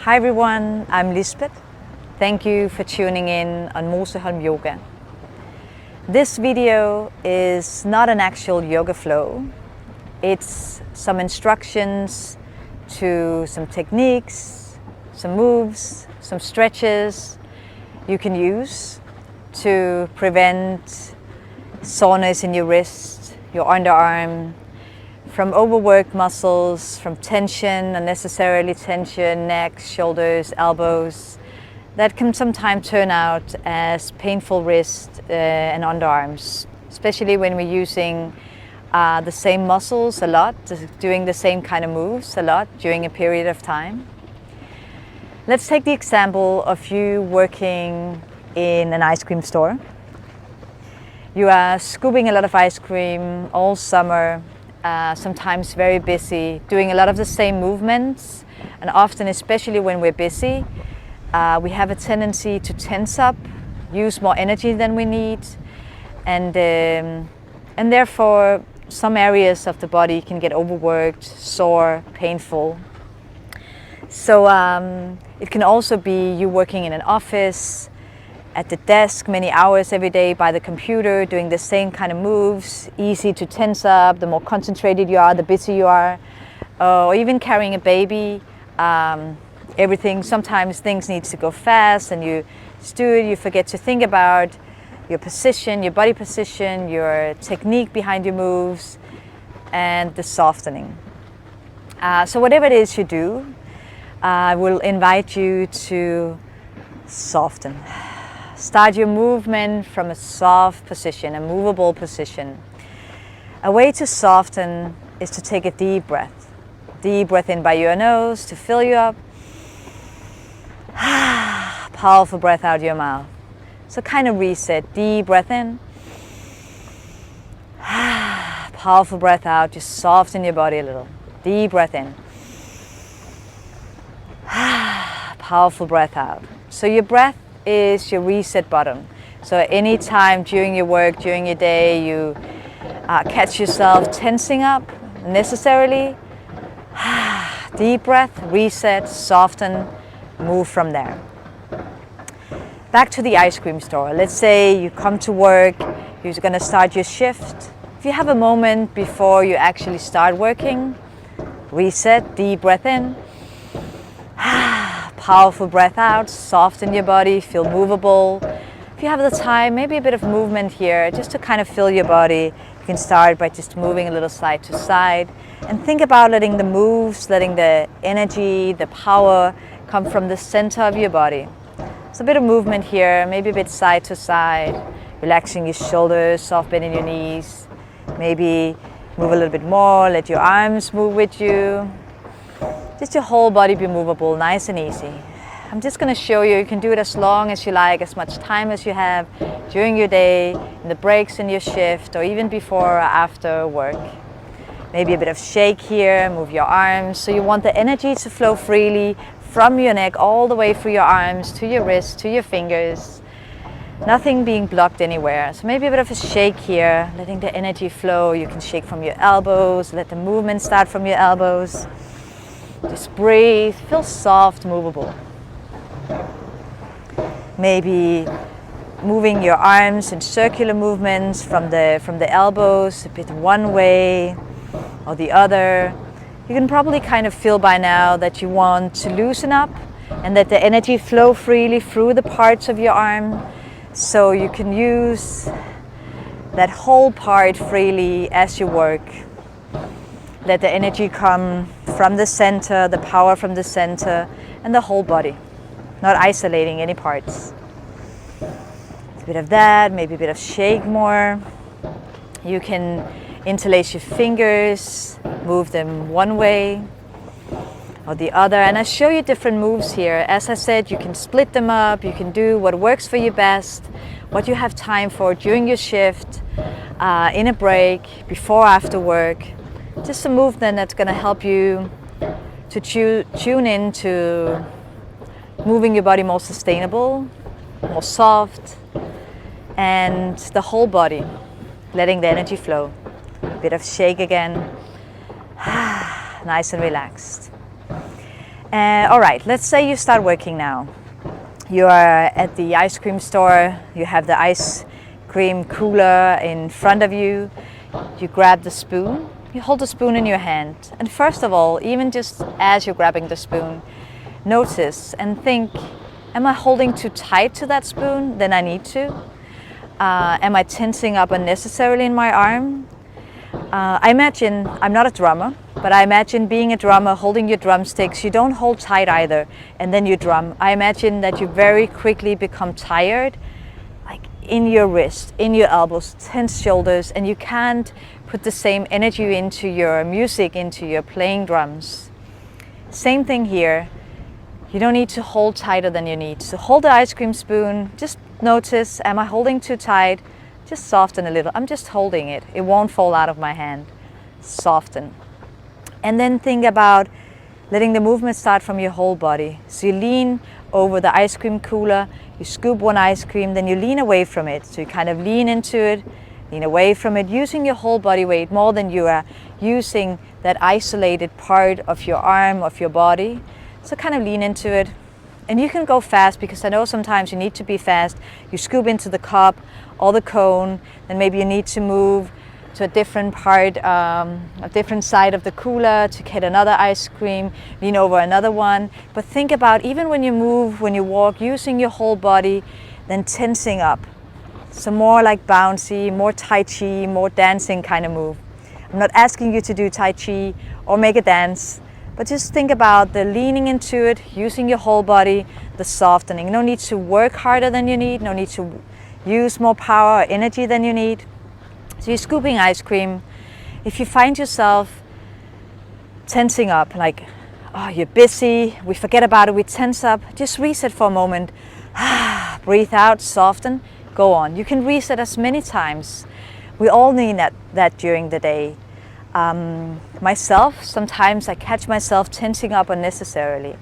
Hi everyone, I'm Lisbeth. Thank you for tuning in on Moseholm Yoga. This video is not an actual yoga flow. It's some instructions to some techniques, some moves, some stretches you can use to prevent soreness in your wrist, your underarm, from overworked muscles, from tension, unnecessarily tension, neck, shoulders, elbows, that can sometimes turn out as painful wrists and underarms, especially when we're using the same muscles a lot, doing the same kind of moves a lot during a period of time. Let's take the example of you working in an ice cream store. You are scooping a lot of ice cream all summer, sometimes very busy, doing a lot of the same movements, and often, especially when we're busy, we have a tendency to tense up, use more energy than we need, and therefore some areas of the body can get overworked, sore, painful. So it can also be you working in an office, at the desk many hours every day by the computer, doing the same kind of moves, easy to tense up. The more concentrated you are, the busier you are. Or even carrying a baby, sometimes things need to go fast and you just do it, you forget to think about your position, your body position, your technique behind your moves, and the softening. So whatever it is you do, I will invite you to soften. Start your movement from a soft position, a movable position. A way to soften is to take a deep breath. Deep breath in by your nose to fill you up. Powerful breath out your mouth. So kind of reset. Deep breath in. Powerful breath out. Just soften your body a little. Deep breath in. Powerful breath out. So your breath is your reset button. So anytime during your work, during your day, you catch yourself tensing up necessarily, deep breath, reset, soften, move from there. Back to the ice cream store. Let's say you come to work, you're going to start your shift. If you have a moment before you actually start working, reset, deep breath in. Powerful breath out, soften your body, feel movable. If you have the time, maybe a bit of movement here, just to kind of feel your body. You can start by just moving a little side to side and think about letting the moves, letting the energy, the power come from the center of your body. So a bit of movement here, maybe a bit side to side, relaxing your shoulders, soft bending your knees. Maybe move a little bit more, let your arms move with you. Just your whole body be movable, nice and easy. I'm just going to show you, you can do it as long as you like, as much time as you have during your day, in the breaks in your shift, or even before or after work. Maybe a bit of shake here, move your arms. So you want the energy to flow freely from your neck all the way through your arms, to your wrists, to your fingers. Nothing being blocked anywhere. So maybe a bit of a shake here, letting the energy flow. You can shake from your elbows, let the movement start from your elbows. Just breathe, feel soft, movable. Maybe moving your arms in circular movements from the elbows, a bit one way or the other. You can probably kind of feel by now that you want to loosen up and let the energy flow freely through the parts of your arm. So you can use that whole part freely as you work. Let the energy come from the center, the power from the center, and the whole body, not isolating any parts. A bit of that, maybe a bit of shake more. You can interlace your fingers, move them one way or the other. And I show you different moves here. As I said, you can split them up, you can do what works for you best, what you have time for during your shift, in a break, before, after work. Just a movement that's going to help you to tune in to moving your body more sustainable, more soft, and the whole body, letting the energy flow. A bit of shake again, nice and relaxed. All right, let's say you start working now. You are at the ice cream store, you have the ice cream cooler in front of you, you grab the spoon, you hold the spoon in your hand, and first of all, even just as you're grabbing the spoon, notice and think, am I holding too tight to that spoon than I need to? Am I tensing up unnecessarily in my arm? I imagine, I'm not a drummer, but I imagine being a drummer, holding your drumsticks, you don't hold tight either, and then you drum. I imagine that you very quickly become tired, like in your wrist, in your elbows, tense shoulders, and you can't put the same energy into your music, into your playing drums. Same thing here. You don't need to hold tighter than you need. So hold the ice cream spoon, just notice, am I holding too tight? Just soften a little. I'm just holding it. It won't fall out of my hand. Soften. And then think about letting the movement start from your whole body. So you lean over the ice cream cooler, you scoop one ice cream, then you lean away from it. So you kind of lean into it, lean away from it, using your whole body weight more than you are using that isolated part of your arm, of your body. So kind of lean into it. And you can go fast, because I know sometimes you need to be fast. You scoop into the cup or the cone, then maybe you need to move to a different part, a different side of the cooler to get another ice cream, lean over another one. But think about, even when you move, when you walk, using your whole body, then tensing up. So more like bouncy, more Tai Chi, more dancing kind of move. I'm not asking you to do Tai Chi or make a dance, but just think about the leaning into it, using your whole body, the softening. No need to work harder than you need, no need to use more power or energy than you need. So you're scooping ice cream. If you find yourself tensing up, like, oh, you're busy, we forget about it, we tense up, just reset for a moment. Breathe out, soften, go on. You can reset as many times. We all need that during the day. Myself, sometimes I catch myself tensing up unnecessarily.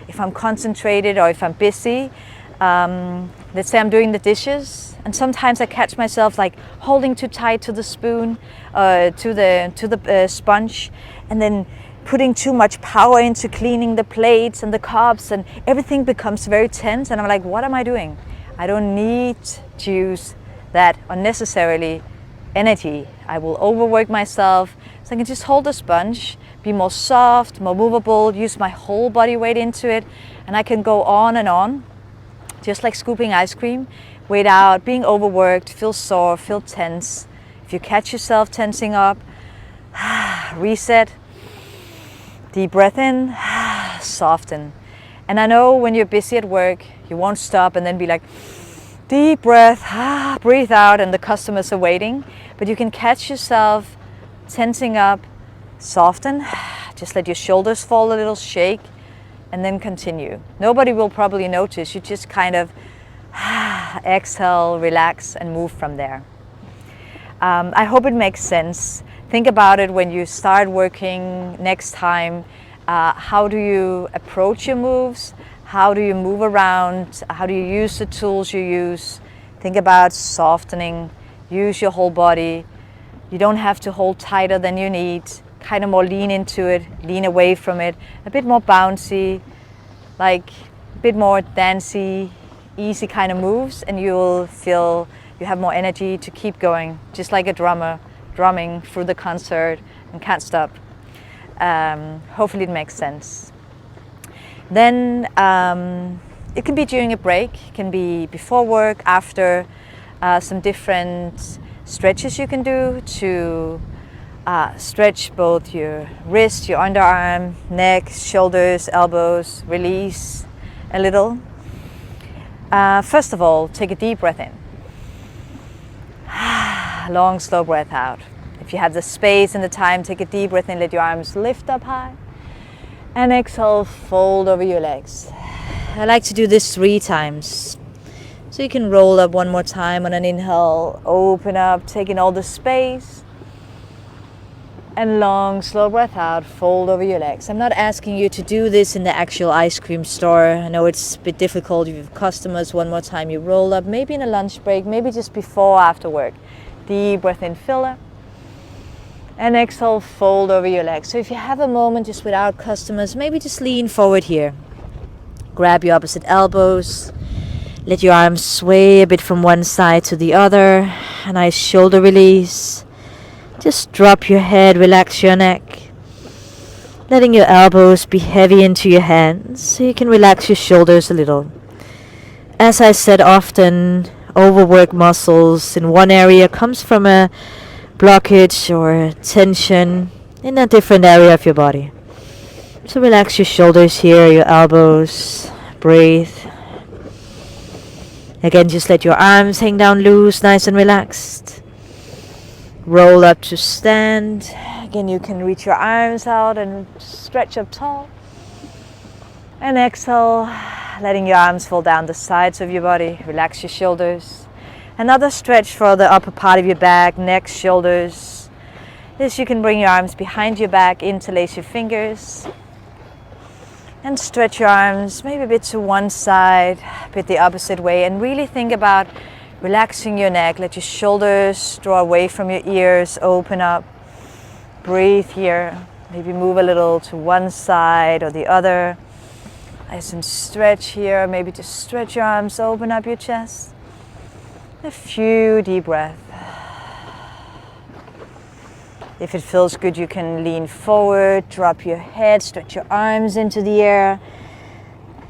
If I'm concentrated or if I'm busy, let's say I'm doing the dishes, and sometimes I catch myself like holding too tight to the spoon, to the sponge, and then putting too much power into cleaning the plates and the cups, and everything becomes very tense, and I'm like, what am I doing? I don't need to use that unnecessarily energy. I will overwork myself, so I can just hold the sponge, be more soft, more movable, use my whole body weight into it, and I can go on and on, just like scooping ice cream, without being overworked, feel sore, feel tense. If you catch yourself tensing up, reset, deep breath in, soften. And I know when you're busy at work, you won't stop and then be like, deep breath, breathe out, and the customers are waiting. But you can catch yourself tensing up, soften, just let your shoulders fall a little, shake, and then continue. Nobody will probably notice. You just kind of exhale, relax, and move from there. I hope it makes sense. Think about it when you start working next time. How do you approach your moves? How do you move around? How do you use the tools you use? Think about softening. Use your whole body. You don't have to hold tighter than you need. Kind of more lean into it, lean away from it. A bit more bouncy, like a bit more dancey, easy kind of moves, and you'll feel you have more energy to keep going, just like a drummer drumming through the concert and can't stop. Hopefully it makes sense. Then it can be during a break, it can be before work, after, some different stretches you can do to stretch both your wrist, your underarm, neck, shoulders, elbows, release a little. First of all, take a deep breath in. Long, slow breath out. If you have the space and the time, take a deep breath in, let your arms lift up high. And exhale, fold over your legs. I like to do this 3 times. So you can roll up one more time on an inhale, open up, taking all the space. And long, slow breath out, fold over your legs. I'm not asking you to do this in the actual ice cream store. I know it's a bit difficult. If you have customers, one more time you roll up, maybe in a lunch break, maybe just before or after work. Deep breath in, filler. And exhale, fold over your legs. So if you have a moment just without customers, maybe just lean forward here. Grab your opposite elbows. Let your arms sway a bit from one side to the other. A nice shoulder release. Just drop your head, relax your neck. Letting your elbows be heavy into your hands so you can relax your shoulders a little. As I said often, overworked muscles in one area comes from a blockage or tension in a different area of your body. So relax your shoulders here, your elbows, breathe. Again, just let your arms hang down loose, nice and relaxed. Roll up to stand. Again, you can reach your arms out and stretch up tall. And exhale, letting your arms fall down the sides of your body. Relax your shoulders. Another stretch for the upper part of your back, neck, shoulders. This, you can bring your arms behind your back, interlace your fingers. And stretch your arms maybe a bit to one side, a bit the opposite way. And really think about relaxing your neck. Let your shoulders draw away from your ears, open up. Breathe here. Maybe move a little to one side or the other. Nice and stretch here. Maybe just stretch your arms, open up your chest. A few deep breaths. If it feels good, you can lean forward, drop your head, stretch your arms into the air.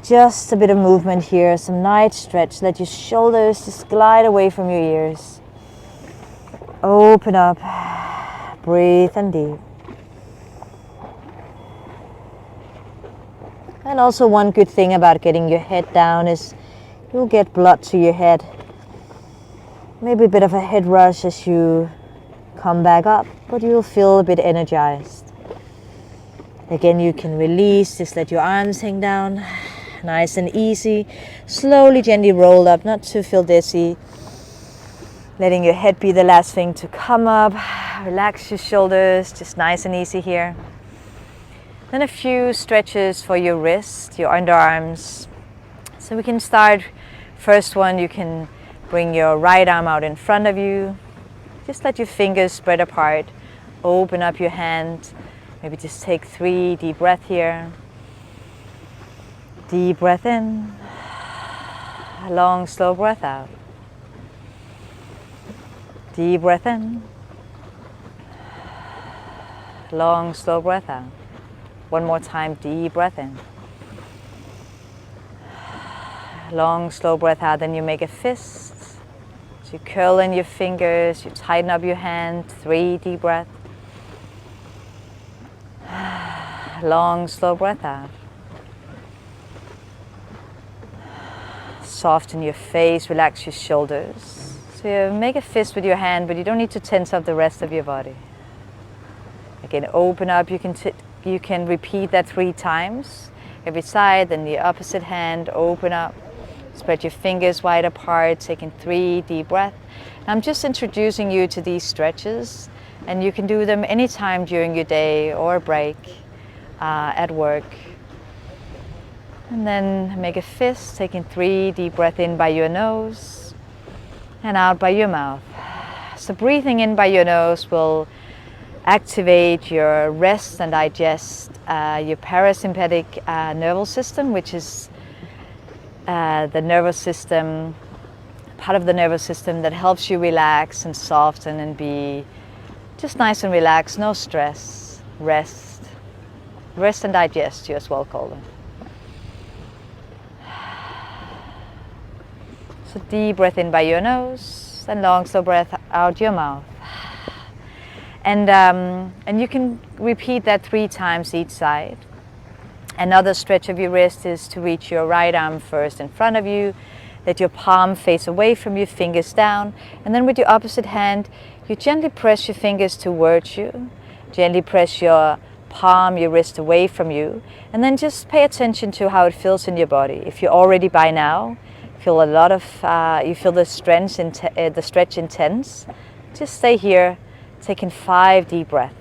Just a bit of movement here, some nice stretch. Let your shoulders just glide away from your ears. Open up, breathe and deep. And also one good thing about getting your head down is you'll get blood to your head. Maybe a bit of a head rush as you come back up, but you'll feel a bit energized. Again, you can release, just let your arms hang down, nice and easy. Slowly, gently roll up, not to feel dizzy. Letting your head be the last thing to come up. Relax your shoulders, just nice and easy here. Then a few stretches for your wrist, your underarms. So we can start, first one, you can bring your right arm out in front of you. Just let your fingers spread apart. Open up your hand. Maybe just take 3 deep breaths here. Deep breath in. Long, slow breath out. Deep breath in. Long, slow breath out. One more time, deep breath in. Long, slow breath out. Then you make a fist. You curl in your fingers, you tighten up your hand, 3 deep breaths. Long, slow breath out. Soften your face, relax your shoulders. So you make a fist with your hand, but you don't need to tense up the rest of your body. Again, open up, you can repeat that 3 times. Every side, then the opposite hand, open up. Spread your fingers wide apart, taking 3 deep breaths. I'm just introducing you to these stretches, and you can do them anytime during your day or a break at work. And then make a fist, taking 3 deep breaths in by your nose and out by your mouth. So breathing in by your nose will activate your rest and digest your parasympathetic nervous system, which is the nervous system, part of the nervous system that helps you relax and soften and be just nice and relaxed, no stress, rest and digest, you as well call them. So deep breath in by your nose and long slow breath out your mouth. And you can repeat that 3 times each side. Another stretch of your wrist is to reach your right arm first in front of you. Let your palm face away from you, fingers down. And then with your opposite hand, you gently press your fingers towards you. Gently press your palm, your wrist away from you. And then just pay attention to how it feels in your body. If you already by now feel a lot of, you feel the stretch intense, just stay here, taking 5 deep breaths.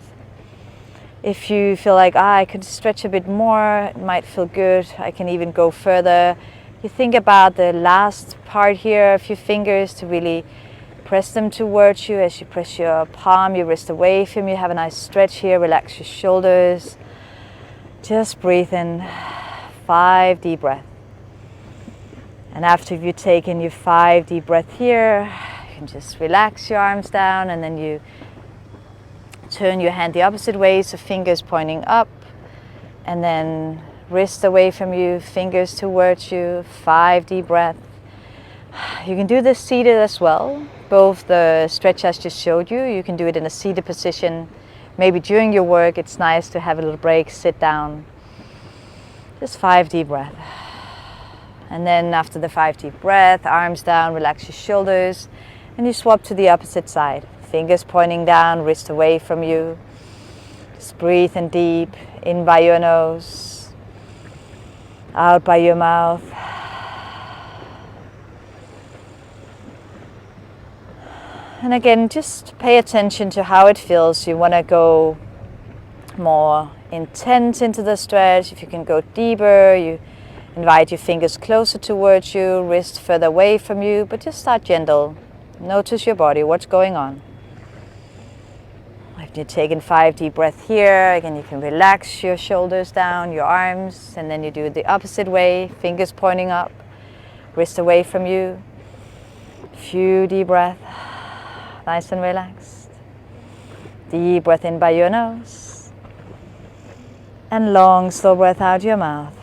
If you feel like, I could stretch a bit more, it might feel good, I can even go further. You think about the last part here of your fingers to really Press them towards you. As you press your palm, your wrist away from you, have a nice stretch here. Relax your shoulders. Just breathe in 5 deep breaths. And after you've taken your 5 deep breaths here, you can just relax your arms down, and then you turn your hand the opposite way, so fingers pointing up, and then wrist away from you, fingers towards you, 5 deep breaths. You can do this seated as well. Both the stretch I just showed you, you can do it in a seated position. Maybe during your work, it's nice to have a little break, sit down. Just 5 deep breaths. And then after the 5 deep breaths, arms down, relax your shoulders, and you swap to the opposite side. Fingers pointing down, wrist away from you. Just breathe in deep, in by your nose, out by your mouth. And again, just pay attention to how it feels. You want to go more intense into the stretch. If you can go deeper, you invite your fingers closer towards you, wrist further away from you, but just start gentle. Notice your body, what's going on. If you're taking 5 deep breaths here, again, you can relax your shoulders down, your arms, and then you do it the opposite way, fingers pointing up, wrist away from you. Few deep breaths. Nice and relaxed. Deep breath in by your nose. And long, slow breath out your mouth.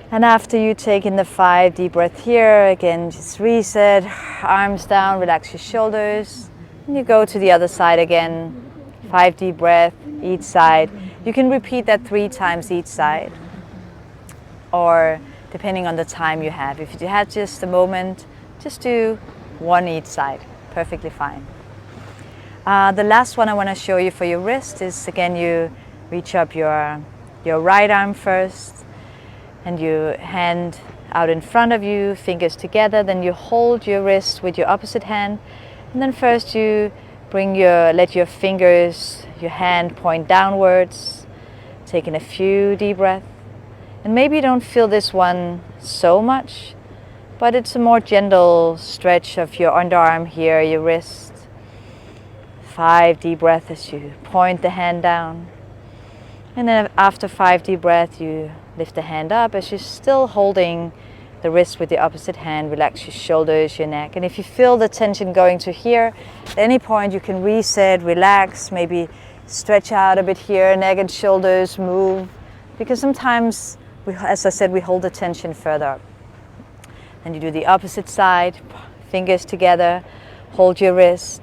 And after you take in the 5 deep breaths here, again, just reset, arms down, relax your shoulders. And you go to the other side again. 5 deep breaths each side. You can repeat that 3 times each side, or depending on the time you have. If you had just a moment, just do 1 each side. Perfectly fine. The last one I want to show you for your wrist is, again, you reach up your right arm first, and you hand out in front of you, fingers together. Then you hold your wrist with your opposite hand, and then first you let your fingers, your hand point downwards, taking a few deep breaths. And maybe you don't feel this one so much, but it's a more gentle stretch of your underarm here, your wrist. 5 deep breaths as you point the hand down. And then after 5 deep breaths, you lift the hand up as you're still holding the wrist with the opposite hand. Relax your shoulders, your neck. And if you feel the tension going to here, at any point you can reset, relax, maybe stretch out a bit here, neck and shoulders move. Because sometimes, as I said, we hold the tension further up. And you do the opposite side, fingers together, hold your wrist,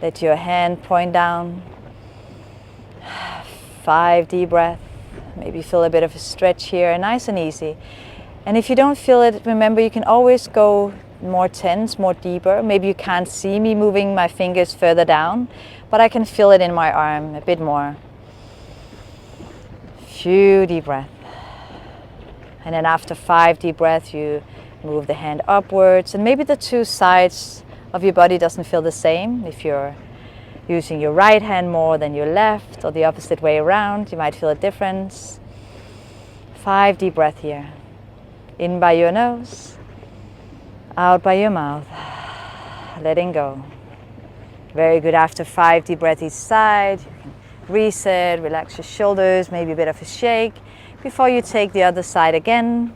let your hand point down. 5 deep breaths. Maybe feel a bit of a stretch here, nice and easy. And if you don't feel it, remember you can always go more tense, more deeper. Maybe you can't see me moving my fingers further down, but I can feel it in my arm a bit more. Few deep breaths. And then after 5 deep breaths, you move the hand upwards. And maybe the 2 sides of your body doesn't feel the same. If you're using your right hand more than your left, or the opposite way around, you might feel a difference. 5 deep breaths here. In by your nose, out by your mouth, letting go. Very good. After 5 deep breaths each side, you can reset, relax your shoulders, maybe a bit of a shake. Before you take the other side again,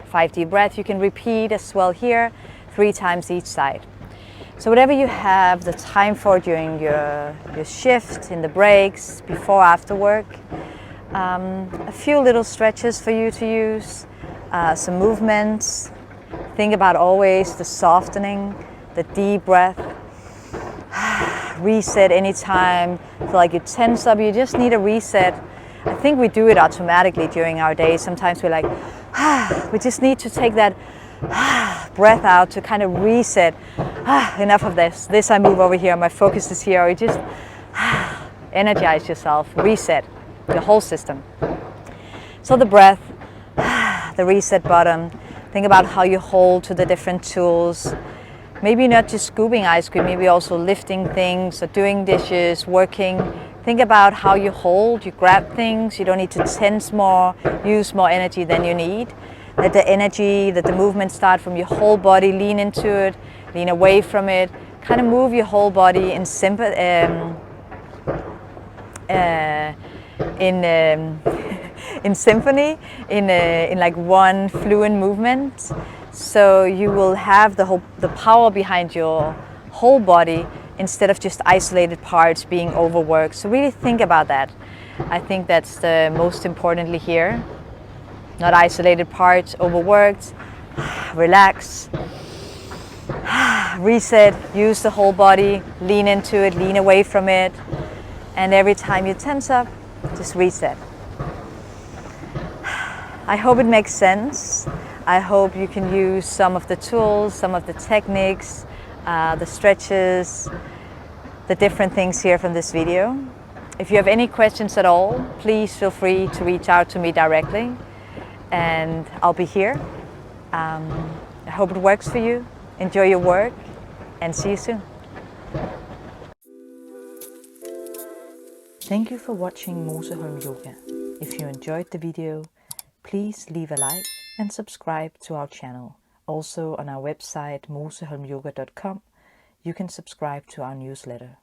5 deep breaths. You can repeat as well here, 3 times each side. So whatever you have the time for during your shift, in the breaks, before, after work, a few little stretches for you to use, some movements. Think about always the softening, the deep breath. Reset anytime. Feel like you tense up, you just need a reset. I think we do it automatically during our day. Sometimes we're like, we just need to take that breath out to kind of reset. Enough of this I move over here, my focus is here. Or you just energize yourself, reset the whole system. So the breath, the reset button. Think about how you hold to the different tools. Maybe not just scooping ice cream, maybe also lifting things or doing dishes, working. Think about how you hold, you grab things. You don't need to tense more, use more energy than you need. Let the movement start from your whole body. Lean into it, lean away from it. Kind of move your whole body in in symphony, in like one fluent movement. So you will have the power behind your whole body instead of just isolated parts being overworked. So really think about that. I think that's the most importantly here. Not isolated parts, overworked. Relax. Reset. Use the whole body. Lean into it. Lean away from it. And every time you tense up, just reset. I hope it makes sense. I hope you can use some of the tools, some of the techniques, the stretches, the different things here from this video. If you have any questions at all, please feel free to reach out to me directly, and I'll be here. I hope it works for you. Enjoy your work, and see you soon. Thank you for watching Moseholm Yoga. If you enjoyed the video, please leave a like and subscribe to our channel. Also on our website moseholmyoga.com, you can subscribe to our newsletter.